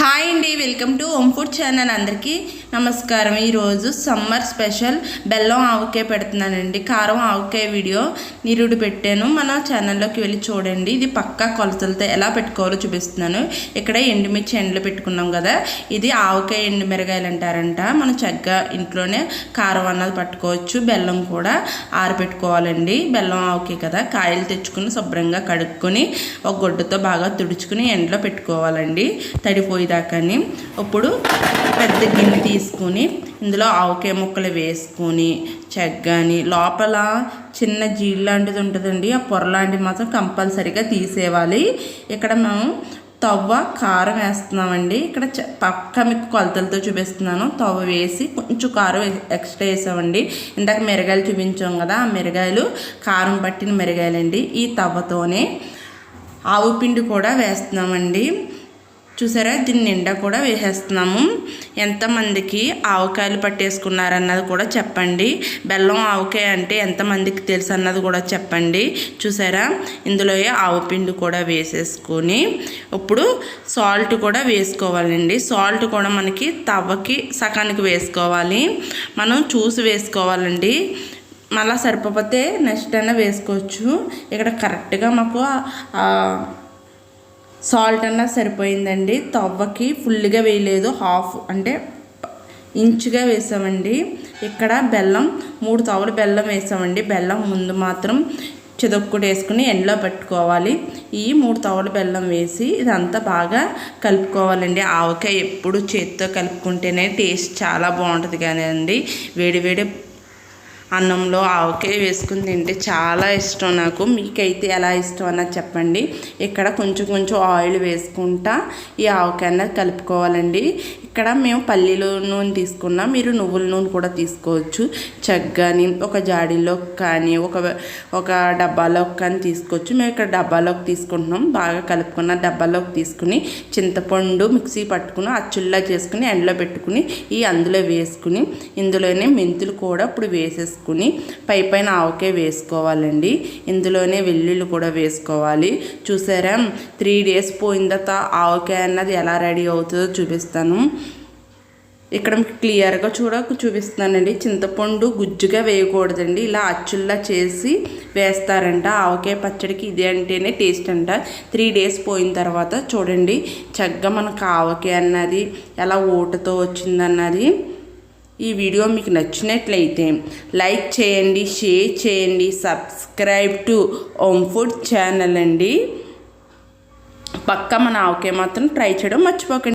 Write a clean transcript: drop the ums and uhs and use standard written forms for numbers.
Hi అండి, welcome to home food channel. అందరికీ నమస్కారం. ఈరోజు సమ్మర్ స్పెషల్ బెల్లం ఆవకాయ పెడుతున్నానండి. కారం ఆవకాయ వీడియో నిరుడు పెట్టాను, మన ఛానల్లోకి వెళ్ళి చూడండి. ఇది పక్కా కొలతలతో ఎలా పెట్టుకోవాలో చూపిస్తున్నాను. ఇక్కడ ఎండుమిర్చి ఎండలు పెట్టుకున్నాం కదా, ఇది ఆవకాయ ఎండు మిరగాయలు అంటారంట. మనం చక్కగా ఇంట్లోనే కారం అన్నది పట్టుకోవచ్చు. బెల్లం కూడా ఆరబెట్టుకోవాలండి. బెల్లం ఆవకాయ కదా, కాయలు తెచ్చుకుని శుభ్రంగా కడుక్కొని ఒక గుడ్డతో బాగా తుడుచుకుని ఎండలో పెట్టుకోవాలండి, తడిపోయేదాకాని. ఇప్పుడు పెద్ద గిన్నె తీసుకుని ఇందులో ఆవకాయ ముక్కలు వేసుకొని చక్కని లోపల చిన్న జీడి లాంటిది ఉంటుందండి, ఆ పొర లాంటిది మాత్రం కంపల్సరీగా తీసేవాలి. ఇక్కడ మనం తవ్వ కారం వేస్తున్నామండి. ఇక్కడ పక్క మీకు కొలతలతో చూపిస్తున్నాను. తవ్వ వేసి కొంచెం కారం ఎక్స్ట్రా వేసామండి. ఇందాక మిరగాయలు చూపించాం కదా, ఆ మిరగాయలు కారం పట్టిన మిరగాయలండి. ఈ తవ్వతోనే ఆవు పిండి కూడా వేస్తున్నామండి. చూసారా, దీని నిండా కూడా వేసేస్తున్నాము. ఎంతమందికి ఆవకాయలు పట్టేసుకున్నారన్నది కూడా చెప్పండి. బెల్లం ఆవకాయ అంటే ఎంతమందికి తెలుసు అన్నది కూడా చెప్పండి. చూసారా, ఇందులో ఆవు పిండి కూడా వేసేసుకొని ఇప్పుడు సాల్ట్ కూడా వేసుకోవాలండి. సాల్ట్ కూడా మనకి తవ్వకి సగానికి వేసుకోవాలి. మనం చూసి వేసుకోవాలండి. మళ్ళీ సరిపోతే నెక్స్ట్ అయినా వేసుకోవచ్చు. ఇక్కడ కరెక్ట్గా మాకు సాల్ట్ అన్నా సరిపోయిందండి. తవ్వకి ఫుల్గా వేయలేదు, హాఫ్ అంటే ఇంచుగా వేసామండి. ఇక్కడ బెల్లం 3 తవ్వలు బెల్లం వేసామండి. బెల్లం ముందు మాత్రం చిదొక్కుడు వేసుకుని ఎండలో పెట్టుకోవాలి. ఈ 3 తవ్వలు బెల్లం వేసి ఇదంతా బాగా కలుపుకోవాలండి. ఆవకాయ ఎప్పుడు చేతితో కలుపుకుంటేనే టేస్ట్ చాలా బాగుంటుంది కానివ్వండి. వేడి వేడి అన్నంలో ఆవకాయ వేసుకుని తింటే చాలా ఇష్టం నాకు. మీకైతే ఎలా ఇష్టం అన్నది చెప్పండి. ఇక్కడ కొంచెం కొంచెం ఆయిల్ వేసుకుంటా ఈ ఆవకాయ అన్నది కలుపుకోవాలండి. ఇక్కడ మేము పల్లీల నూనె తీసుకున్నాం, మీరు నువ్వుల నూనె కూడా తీసుకోవచ్చు. చక్కని ఒక జాడీలో కానీ ఒక డబ్బాలోకి కానీ తీసుకోవచ్చు. మేము ఇక్కడ డబ్బాలోకి తీసుకుంటున్నాం. బాగా కలుపుకున్న డబ్బాలోకి తీసుకుని చింతపండు మిక్సీ పట్టుకుని అచ్చుల్లా చేసుకుని ఎండలో పెట్టుకుని అందులో వేసుకుని ఇందులోనే మెంతులు కూడా ఇప్పుడు వేసేసుకుని పైన ఆవకాయ వేసుకోవాలండి. ఇందులోనే వెల్లుల్లి కూడా వేసుకోవాలి. చూసారా, 3 days పోయిన తర్వాత ఆవకాయ అన్నది ఎలా రెడీ అవుతుందో చూపిస్తాను. ఇక్కడ మీకు క్లియర్గా చూపిస్తున్నానండి. చింతపండు గుజ్జుగా వేయకూడదండి, ఇలా అచ్చుల్లా చేసి వేస్తారంట. ఆవకాయ పచ్చడికి ఇదే అంటేనే టేస్ట్ అంట. 3 days పోయిన తర్వాత చూడండి చక్కగా మనకు ఆవకాయ అన్నది ఎలా ఊటతో వచ్చిందన్నది. ఈ వీడియో మీకు నచ్చినట్లయితే లైక్ చేయండి, షేర్ చేయండి, subscribe to home food channel అండి. పక్కా మన ఆవకాయ మాత్రం ట్రై చేయడం మర్చిపోకండి.